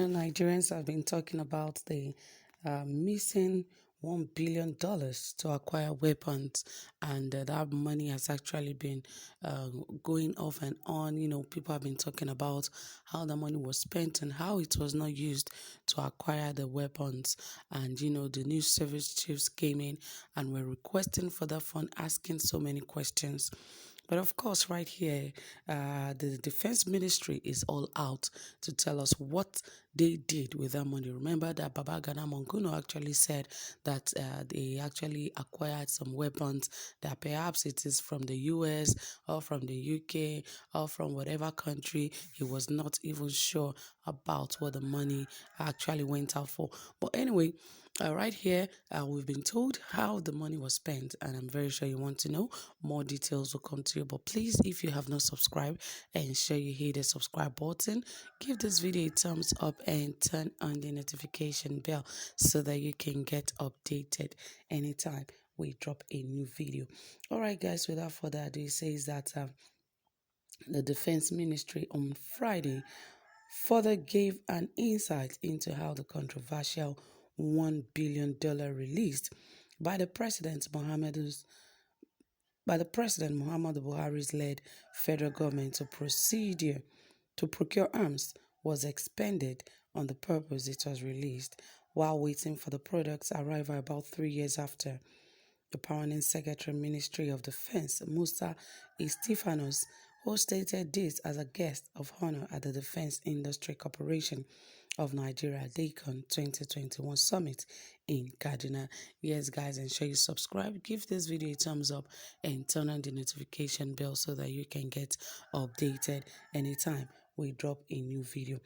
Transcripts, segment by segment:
Nigerians have been talking about the missing $1 billion to acquire weapons, and that money has actually been going off and on. People have been talking about how the money was spent and how it was not used to acquire the weapons. And the new service chiefs came in and were requesting for that fund, asking so many questions. But of course, right here, the Defense Ministry is all out to tell us what they did with that money. Remember that Babagana Monguno actually said that they actually acquired some weapons, that perhaps it is from the US or from the UK or from whatever country. He was not even sure about what the money actually went out for. But anyway, right here, we've been told how the money was spent, and I'm very sure you want to know. More details will come to you. But please, if you have not subscribed, ensure you hit the subscribe button, give this video a thumbs up, and turn on the notification bell so that you can get updated anytime we drop a new video. All right, guys, without further ado, it says that the Defense Ministry on Friday further gave an insight into how the controversial $1 billion released by the President Muhammadu Buhari's led federal government to procure arms was expended on the purpose it was released, while waiting for the product's arrival about 3 years after. The permanent Secretary Ministry of Defense, Musa Estefanos, who stated this as a guest of honor at the Defense Industry Corporation of Nigeria DECON 2021 Summit in Kaduna. Yes, guys, ensure you subscribe, give this video a thumbs up, and turn on the notification bell so that you can get updated anytime we drop a new video.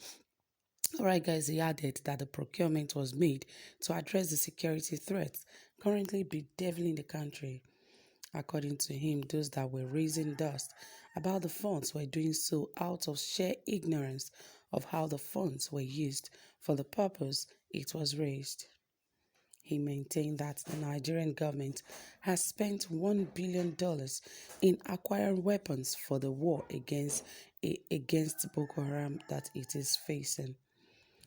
Alright, guys, he added that the procurement was made to address the security threats currently bedeviling the country. According to him, those that were raising dust about the funds were doing so out of sheer ignorance of how the funds were used for the purpose it was raised. He maintained that the Nigerian government has spent $1 billion in acquiring weapons for the war against Boko Haram that it is facing.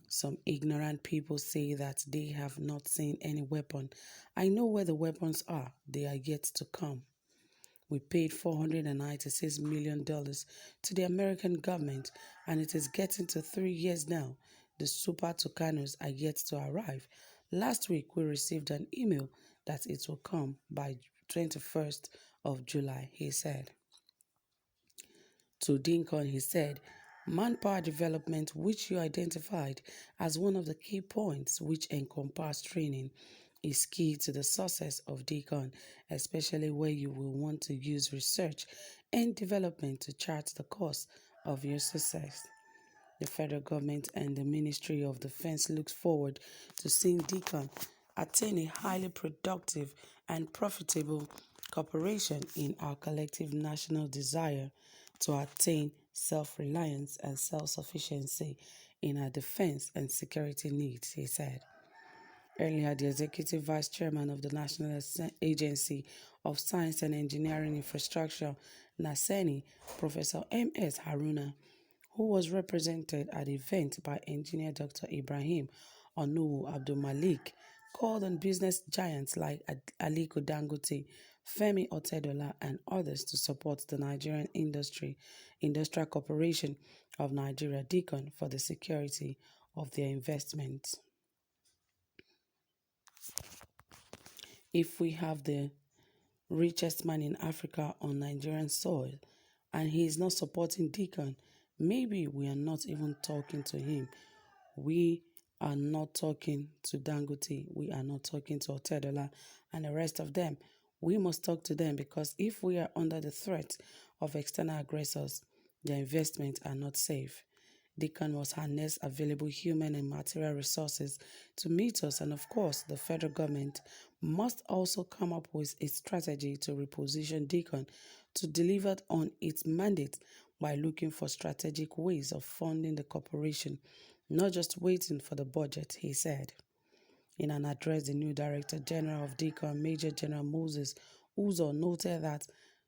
Some ignorant people say that they have not seen any weapon. I know where the weapons are. They are yet to come. We paid $496 million to the American government, and it is getting to 3 years now. The Super Tucanos are yet to arrive. Last week, we received an email that it will come by 21st of July, he said. To DINCON, he said, manpower development, which you identified as one of the key points which encompass training, is key to the success of DICON, especially where you will want to use research and development to chart the course of your success. The federal government and the Ministry of Defense looks forward to seeing DICON attain a highly productive and profitable cooperation in our collective national desire to attain self-reliance and self-sufficiency in our defense and security needs, he said. Earlier, the Executive Vice Chairman of the National Agency of Science and Engineering Infrastructure, NASENI, Professor M.S. Haruna, who was represented at the event by Engineer Dr. Ibrahim Onuwu Abdul Malik, called on business giants like Aliko Dangote, Femi Otedola, and others to support the Nigerian Industrial Corporation of Nigeria DICON for the security of their investments. If we have the richest man in Africa on Nigerian soil and he is not supporting DICON, maybe we are not even talking to him. We are not talking to Dangote. We are not talking to Otedola and the rest of them. We must talk to them, because if we are under the threat of external aggressors, their investments are not safe. DICON must harness available human and material resources to meet us, and of course, the federal government must also come up with a strategy to reposition DICON to deliver on its mandate by looking for strategic ways of funding the corporation, not just waiting for the budget, he said. In an address, the new Director General of DICON, Major General Moses Uzo, noted that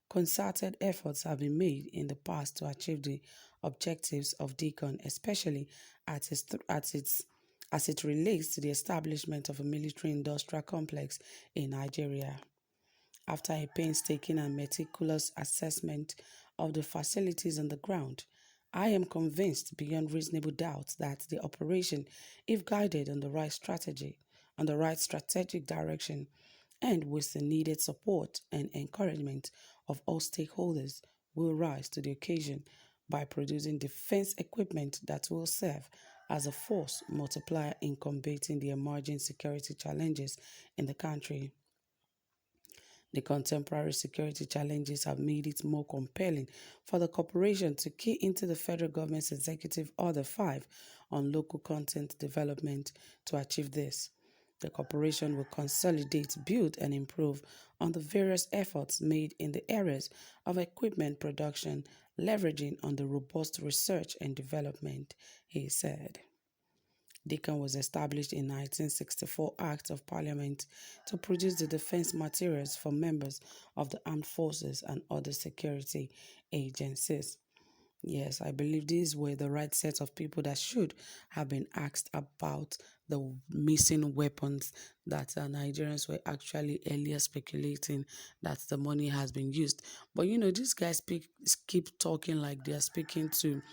concerted efforts have been made in the past to achieve the objectives of DECON, especially as it relates to the establishment of a military-industrial complex in Nigeria. After a painstaking and meticulous assessment of the facilities on the ground, I am convinced beyond reasonable doubt that the operation, if guided on the right strategic direction, and with the needed support and encouragement of all stakeholders, will rise to the occasion by producing defense equipment that will serve as a force multiplier in combating the emerging security challenges in the country. The contemporary security challenges have made it more compelling for the corporation to key into the federal government's Executive Order 5 on local content development to achieve this. The corporation will consolidate, build, and improve on the various efforts made in the areas of equipment production, leveraging on the robust research and development, he said. DECON was established in 1964 Act of Parliament to produce the defense materials for members of the armed forces and other security agencies. Yes, I believe these were the right set of people that should have been asked about the missing weapons that Nigerians were actually earlier speculating that the money has been used. But these guys keep talking like they are speaking to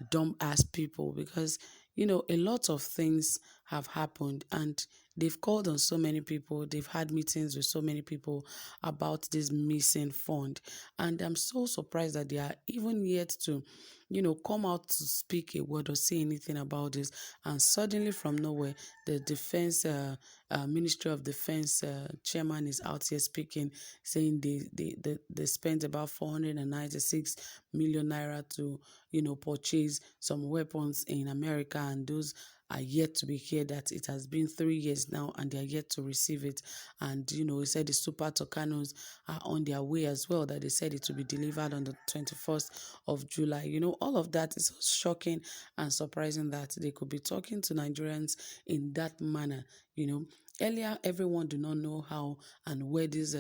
dumb ass people because a lot of things have happened and they've called on so many people, they've had meetings with so many people about this missing fund, and I'm so surprised that they are even yet to come out to speak a word or say anything about this. And suddenly from nowhere, the defense Ministry of Defense chairman is out here speaking, saying they spent about 496 million naira to purchase some weapons in America, and those are yet to be here, that it has been 3 years now and they are yet to receive it. And he said the Super Tucanos are on their way as well, that they said it will be delivered on the 21st of July. All of that is shocking and surprising that they could be talking to Nigerians in that manner. Earlier, everyone do not know how and where these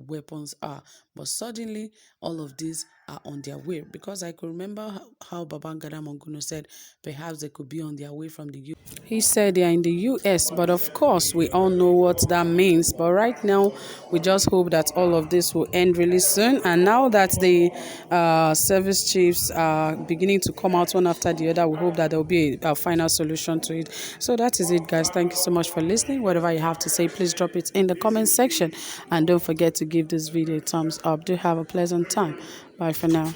weapons are, but suddenly all of these are on their way. Because I could remember how Babangida Monguno said perhaps they could be on their way from the U.S. He said they are in the U.S., but of course we all know what that means. But right now, we just hope that all of this will end really soon. And now that the service chiefs are beginning to come out one after the other, we hope that there will be a final solution to it. So that is it, guys. Thank you so much for listening. Whatever you have to say, please drop it in the comment section. And don't forget to give this video a thumbs up. Do have a pleasant time. Bye for now.